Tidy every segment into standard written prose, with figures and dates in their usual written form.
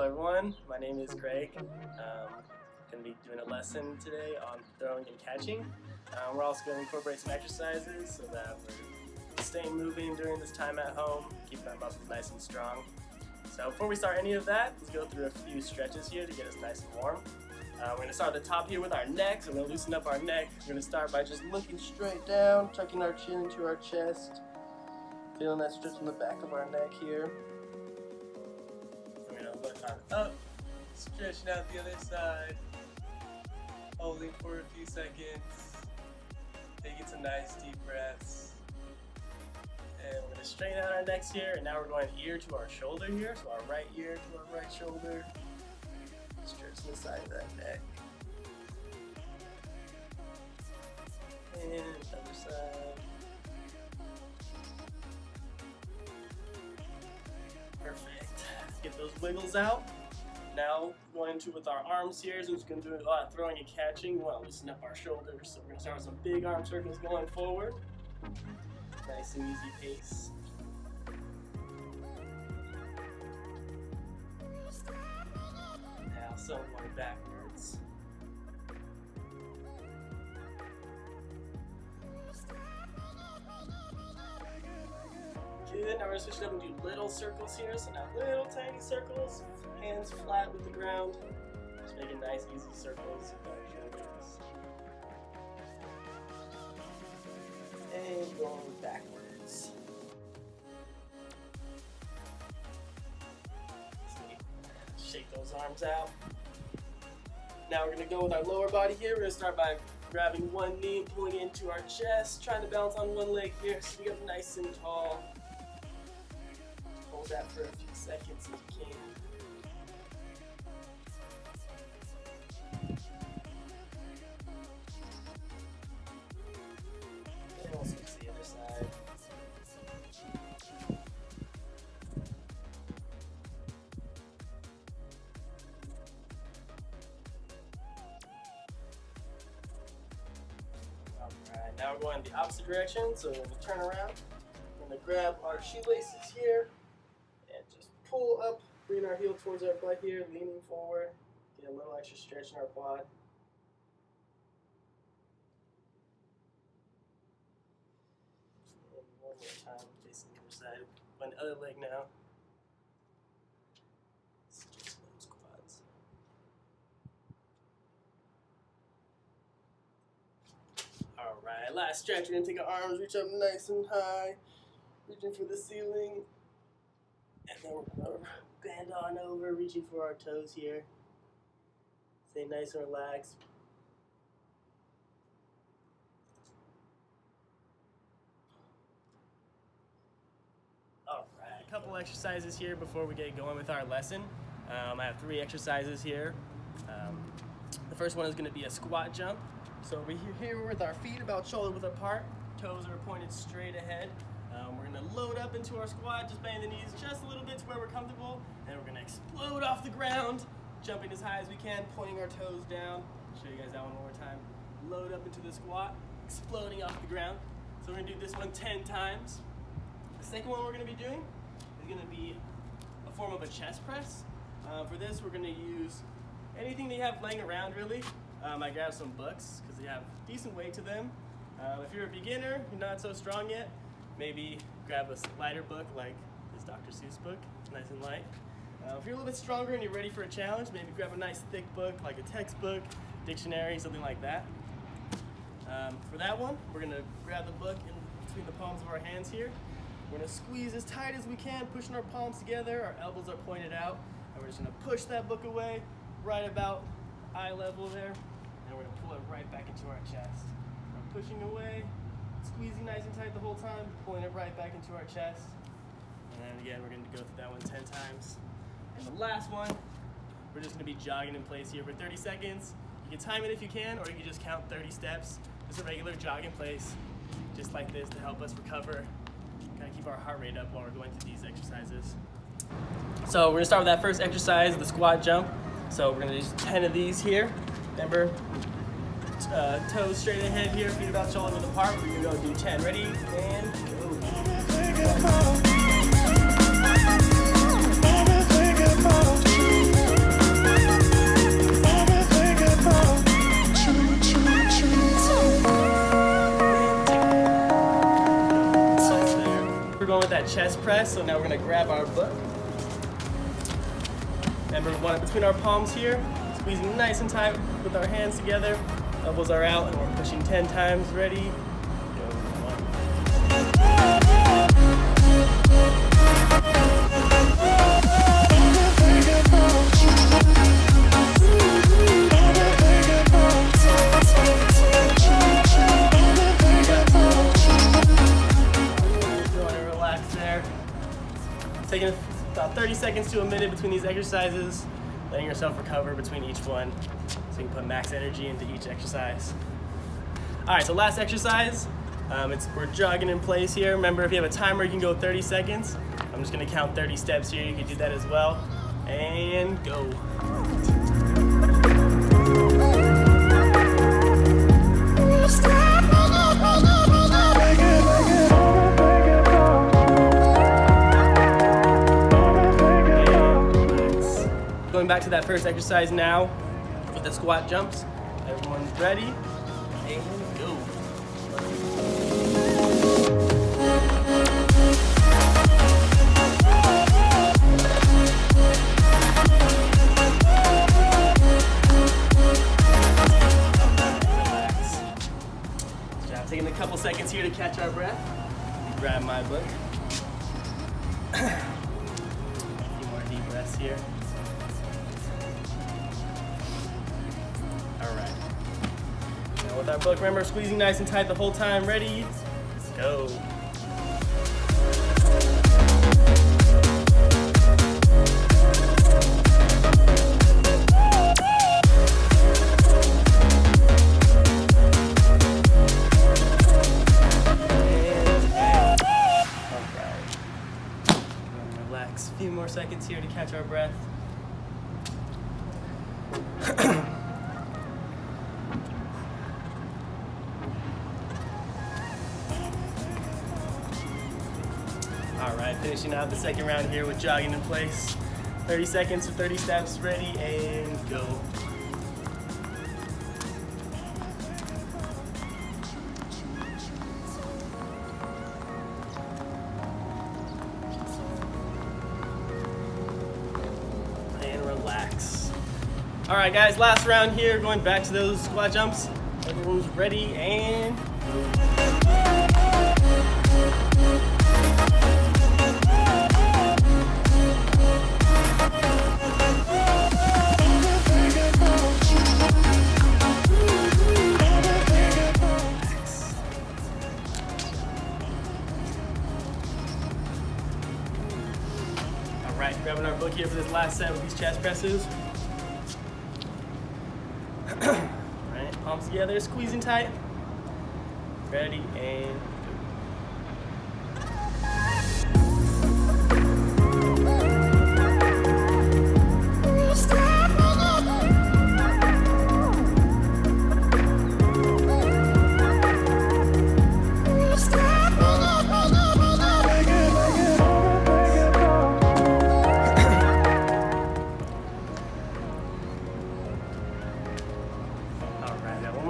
Hello everyone, my name is Greg. Going to be doing a lesson today on throwing and catching. We're also going to incorporate some exercises so that we're staying moving during this time at home, keep our muscles nice and strong. So before we start any of that, let's go through a few stretches here to get us nice and warm. We're going to start at the top here with our neck, so we're going to loosen up our neck. We're going to start by just looking straight down, tucking our chin into our chest, feeling that stretch in the back of our neck here. We're going to look on up, stretching out the other side, holding for a few seconds, taking some nice deep breaths. And we're going to straighten out our necks here, and now we're going ear to our shoulder here, so our right ear to our right shoulder. Stretching the side of that neck. And other side. Perfect. Get those wiggles out. Now going into with our arms here, since we're going to do a lot of throwing and catching, we want to loosen up our shoulders. So we're going to start with some big arm circles going forward. Nice and easy pace. Now some going backwards. Good, now we're going to switch it up and do little circles here. So now little tiny circles, hands flat with the ground. Just making nice easy circles with our shoulders. And going backwards. Shake those arms out. Now we're going to go with our lower body here. We're going to start by grabbing one knee and pulling it into our chest, trying to balance on one leg here so we get nice and tall. Hold that for a few seconds if you can. And we'll switch to the other side. Alright, now we're going the opposite direction, so we're going to turn around. We're going to grab our shoelaces here and just pull up, bring our heel towards our butt here, leaning forward, get a little extra stretch in our quad. And one more time, facing the other side. On the other leg now. Stretch those quads. Alright, last stretch. We're going to take our arms, reach up nice and high, reaching for the ceiling. And then we're going to bend on over, reaching for our toes here. Stay nice and relaxed. Alright, a couple exercises here before we get going with our lesson. I have 3 exercises here. The first one is going to be a squat jump. So we're here with our feet about shoulder width apart, toes are pointed straight ahead. We're going to load up into our squat, just bend the knees just a little bit to where we're comfortable, and we're going to explode off the ground, jumping as high as we can, pointing our toes down. I'll show you guys that one more time. Load up into the squat, exploding off the ground. So we're going to do this one 10 times. The second one we're going to be doing is going to be a form of a chest press. For this, we're going to use anything that you have laying around, really. I grabbed some books because they have decent weight to them. If you're a beginner, you're not so strong yet, maybe grab a lighter book like this Dr. Seuss book, nice and light. If you're a little bit stronger and you're ready for a challenge, maybe grab a nice thick book like a textbook, dictionary, something like that. For that one, we're going to grab the book in between the palms of our hands here. We're going to squeeze as tight as we can, pushing our palms together, our elbows are pointed out, and we're just going to push that book away right about eye level there, and we're going to pull it right back into our chest. We're pushing away, squeezing nice and tight the whole time, pulling it right back into our chest. And then again, we're going to go through that one 10 times. And the last one, we're just going to be jogging in place here for 30 seconds. You can time it if you can, or you can just count 30 steps. Just a regular jog in place, just like this, to help us recover, kind of keep our heart rate up while we're going through these exercises. So we're going to start with that first exercise, the squat jump. So we're going to do 10 of these here. Remember, toes straight ahead here, feet about shoulder width apart. We're going to go do 10. Ready? And go. chest press, so now we're gonna grab our book. Remember, we want it between our palms here, squeezing nice and tight with our hands together. Elbows are out, and we're pushing 10 times. Ready? Go. 1. Taking about 30 seconds to a minute between these exercises, letting yourself recover between each one so you can put max energy into each exercise. All right, so last exercise, we're jogging in place here. Remember, if you have a timer, you can go 30 seconds. I'm just gonna count 30 steps here. You can do that as well. And go. Going back to that first exercise now with the squat jumps. Everyone's ready, and go. Relax. Good job. Taking a couple seconds here to catch our breath. Grab my book. A few more deep breaths here. With our book, remember, squeezing nice and tight the whole time. Ready? Go. Relax. A few more seconds here to catch our breath. All right, finishing out the second round here with jogging in place. 30 seconds to 30 steps, ready, and go. And relax. All right, guys, last round here, going back to those squat jumps. Everyone's ready, and go. Alright, grabbing our book here for this last set with these chest presses. Alright, palms together, squeezing tight. Ready, and go.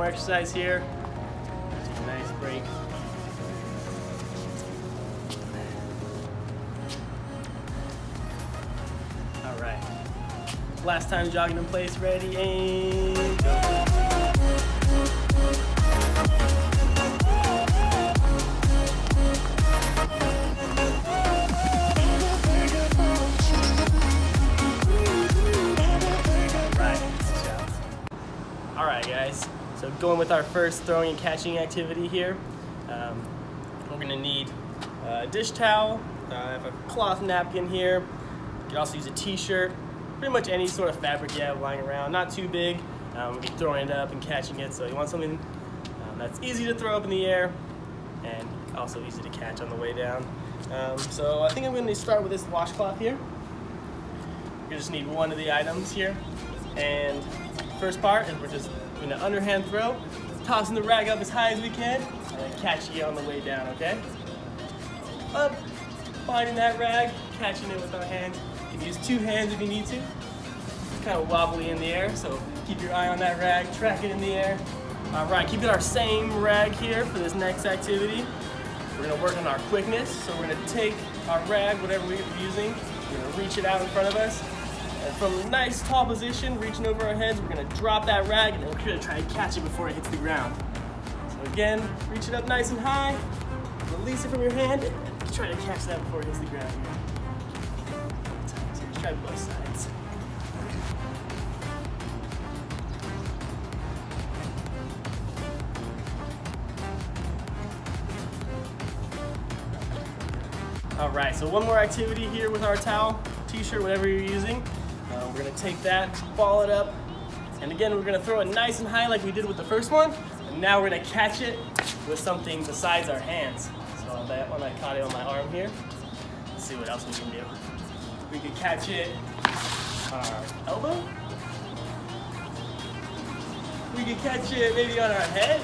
Exercise here. Take a nice break. All right. Last time jogging in place, ready, and go. All right, guys. So going with our first throwing and catching activity here, we're gonna need a dish towel, I have a cloth napkin here. You can also use a t-shirt, pretty much any sort of fabric you have lying around, not too big. We'll be throwing it up and catching it, so you want something that's easy to throw up in the air and also easy to catch on the way down. So I think I'm gonna start with this washcloth here. You just need one of the items here. And first part is we're just doing an underhand throw, tossing the rag up as high as we can, and then catching it on the way down, okay? Up, finding that rag, catching it with our hands. You can use two hands if you need to. It's kind of wobbly in the air, so keep your eye on that rag, track it in the air. All right, keeping our same rag here for this next activity. We're gonna work on our quickness, so we're gonna take our rag, whatever we're using, we're going to reach it out in front of us. And from a nice tall position, reaching over our heads, we're going to drop that rag and then we're going to try and catch it before it hits the ground. So again, reach it up nice and high, release it from your hand, and try to catch that before it hits the ground. So try both sides. All right, so one more activity here with our towel, t-shirt, whatever you're using. We're gonna take that, ball it up, and again, we're gonna throw it nice and high like we did with the first one, and now we're gonna catch it with something besides our hands. So on that one, I caught it on my arm here. Let's see what else we can do. We could catch it on our elbow. We could catch it maybe on our head.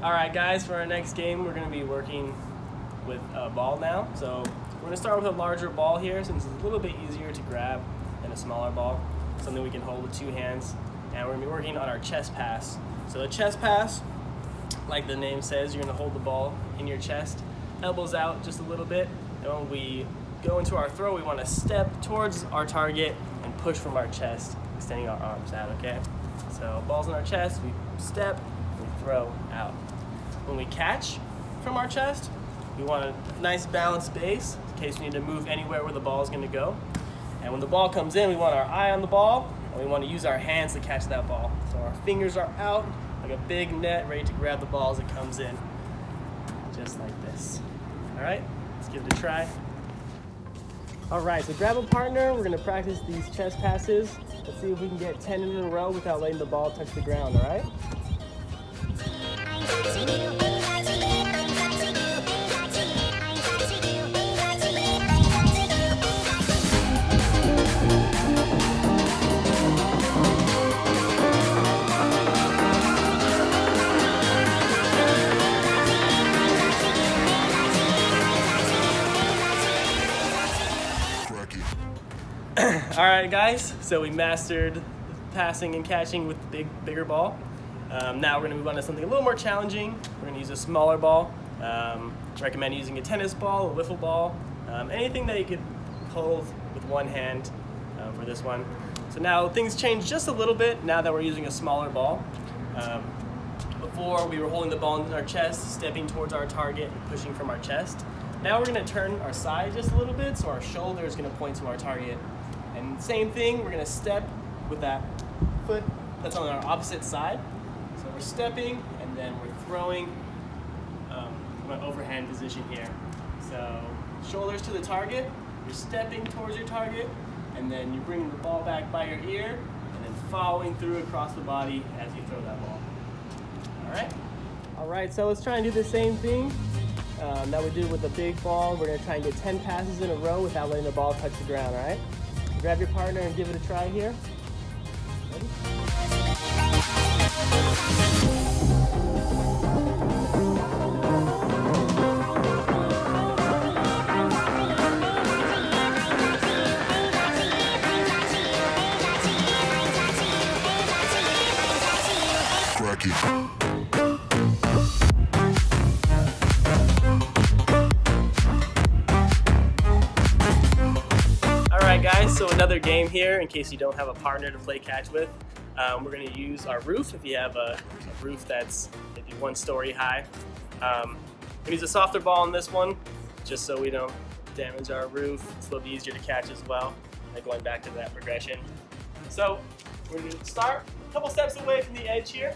Alright guys, for our next game we're going to be working with a ball now. So we're going to start with a larger ball here since it's a little bit easier to grab than a smaller ball. Something we can hold with two hands. And we're going to be working on our chest pass. So the chest pass, like the name says, you're going to hold the ball in your chest, elbows out just a little bit. And when we go into our throw, we want to step towards our target and push from our chest, extending our arms out, okay? So ball's in our chest, we step, we throw out. When we catch from our chest, we want a nice balanced base in case we need to move anywhere where the ball is going to go. And when the ball comes in, we want our eye on the ball, and we want to use our hands to catch that ball. So our fingers are out like a big net ready to grab the ball as it comes in, just like this. All right, let's give it a try. All right, so grab a partner. We're going to practice these chest passes. Let's see if we can get 10 in a row without letting the ball touch the ground, all right? All right, guys, so we mastered passing and catching with the bigger ball. Now we're going to move on to something a little more challenging. We're going to use a smaller ball. Recommend using a tennis ball, a wiffle ball, anything that you could hold with one hand for this one. So now things change just a little bit now that we're using a smaller ball. Before we were holding the ball in our chest, stepping towards our target and pushing from our chest. Now we're going to turn our side just a little bit so our shoulder is going to point to our target. And same thing, we're going to step with that foot that's on our opposite side. So we're stepping and then we're throwing from an overhand position here. So shoulders to the target, you're stepping towards your target, and then you're bringing the ball back by your ear and then following through across the body as you throw that ball. All right, so let's try and do the same thing that we did with the big ball. We're going to try and get 10 passes in a row without letting the ball touch the ground, all right? Grab your partner and give it a try here. Ready? Guys, so another game here in case you don't have a partner to play catch with. We're going to use our roof if you have a roof that's maybe 1 story high. We use a softer ball on this one just so we don't damage our roof. It's a little bit easier to catch as well, like going back to that progression. So we're going to start a couple steps away from the edge here.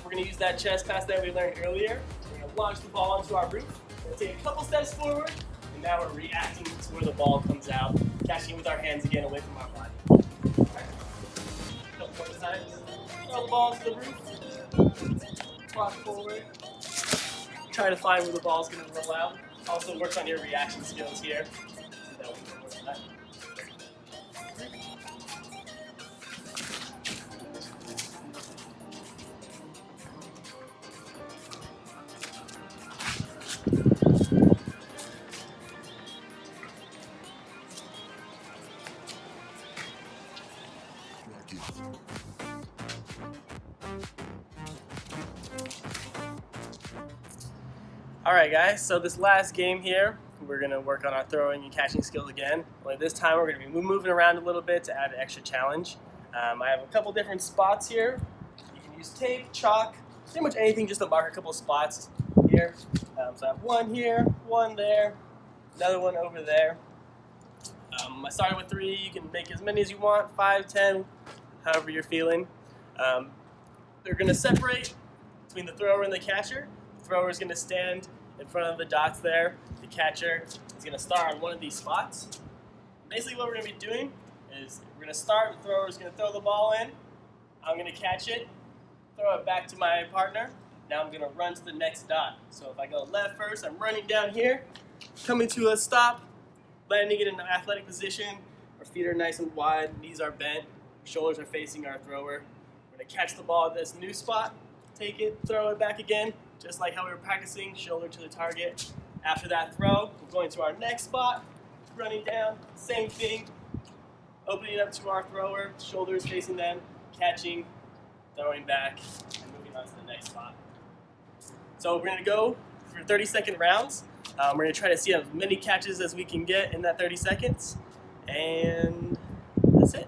We're going to use that chest pass that we learned earlier. We're going to launch the ball onto our roof. We're going to take a couple steps forward. And now we're reacting to where the ball comes out, catching it with our hands again away from our body. All right. Couple more times. Throw the ball into the roof. Walk forward. Try to find where the ball's going to roll out. Also work on your reaction skills here. Alright guys, so this last game here, we're going to work on our throwing and catching skills again. Only this time we're going to be moving around a little bit to add an extra challenge. I have a couple different spots here. You can use tape, chalk, pretty much anything just to mark a couple spots here. So I have one here, one there, another one over there. I started with 3. You can make as many as you want, 5, 10, however you're feeling. They're going to separate between the thrower and the catcher. The thrower is going to stand in front of the dots there. The catcher is going to start on one of these spots. Basically what we're going to be doing is we're going to start, the thrower is going to throw the ball in. I'm going to catch it, throw it back to my partner. Now I'm going to run to the next dot. So if I go left first, I'm running down here, coming to a stop, landing in an athletic position. Our feet are nice and wide, knees are bent, shoulders are facing our thrower. We're going to catch the ball at this new spot, take it, throw it back again, just like how we were practicing, shoulder to the target. After that throw, we're going to our next spot, running down, same thing, opening it up to our thrower, shoulders facing them, catching, throwing back, and moving on to the next spot. So we're going to go for 30-second rounds. We're going to try to see as many catches as we can get in that 30 seconds, and that's it.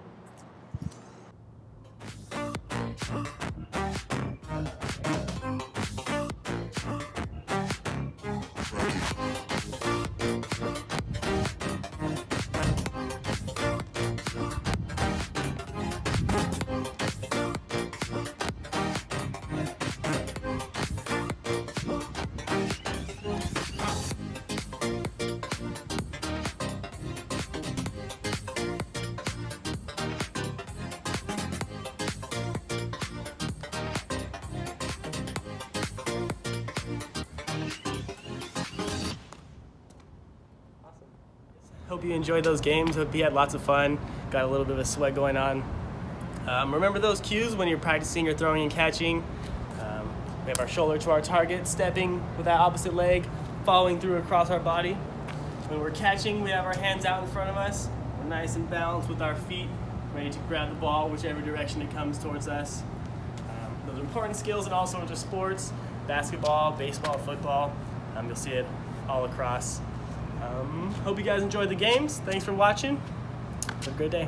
Hope you enjoyed those games. Hope you had lots of fun. Got a little bit of a sweat going on. Remember those cues when you're practicing your throwing and catching. We have our shoulder to our target, stepping with that opposite leg, following through across our body. When we're catching, we have our hands out in front of us. We're nice and balanced with our feet, ready to grab the ball whichever direction it comes towards us. Those are important skills in all sorts of sports, basketball, baseball, football. You'll see it all across. Hope you guys enjoyed the games. Thanks for watching. Have a great day.